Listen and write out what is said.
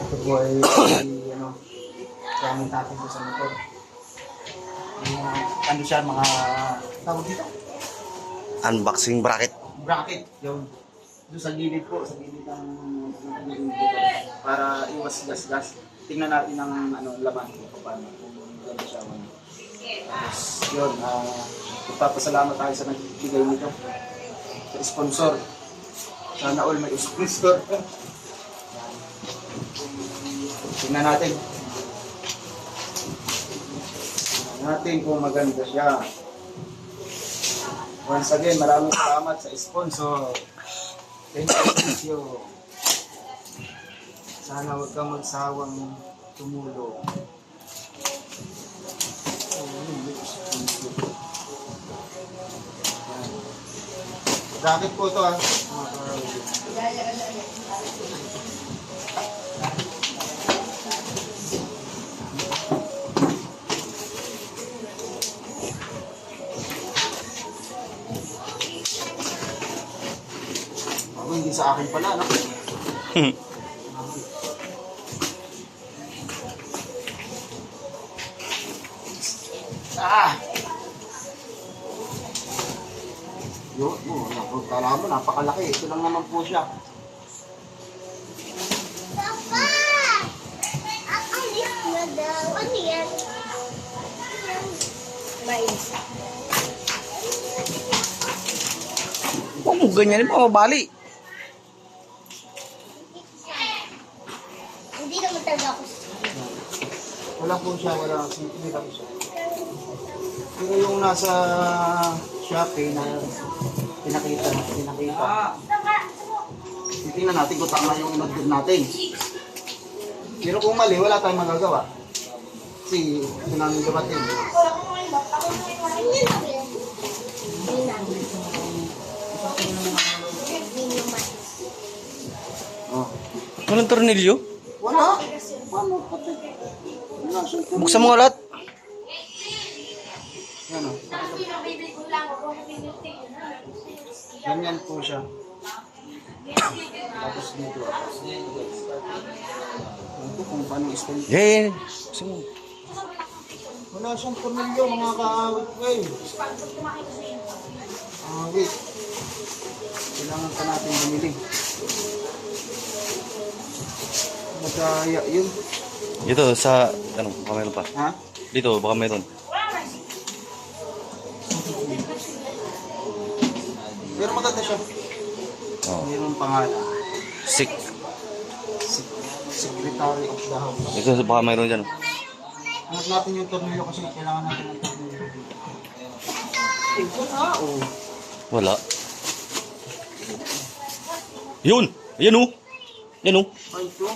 Ito po ay gamit natin po sa motor. Ano siya, mga tawag dito? Unboxing bracket. Bracket, yun. Doon sa gilid po, sa gilid ng para iwas gas-gas. Tingnan natin ang laman kung paano. Kung ganda siya. Tapos yun, magpapasalamat tayo sa nagbigay nito. Sa sponsor. Sana all may sponsor. Tingnan natin. Tingnan natin kung maganda siya. Once again, maraming salamat sa sponsor. Thank you. Sana huwag kang magsawang tumulong. Bracket po ito hindi sa akin pala, no? Kala mo, napakalaki. Ito lang naman po siya. Papa! Alis na daw. Ano yan? Mais. Kung ganyan mo, bali. Hindi naman talaga ako. Wala po siya, wala. Hindi lang siya. Pero yung nasa Shopee na pinakita. Titingnan natin kung tama yung inodod natin. Pero kung mali, wala tayong magagawa. Kasi ito namin gabatin. Oh. Walang tornilyo? Wala. Paano pati? Buksan mo nga lahat. Yan o. Ganyan po siya. Tapos dito. Ito kung paano i-spell. Yeah. Buksan mo. Wala siyang tornilyo mga kaawit. Wait. Wait. Kailangan pa natin bumili. Magkaya yun. Dito sa, baka meron pa. Ha? Dito, baka meron. Pero maganda siya. Oh. Mayroong pangalan. Sick. Secretary of the House. Dito, baka meron dyan. Hanap natin yung tornilyo kasi kailangan natin ng tornilyo. Ito na, oh. Wala. Yun! Ayan o! Yan o! Ay, ito.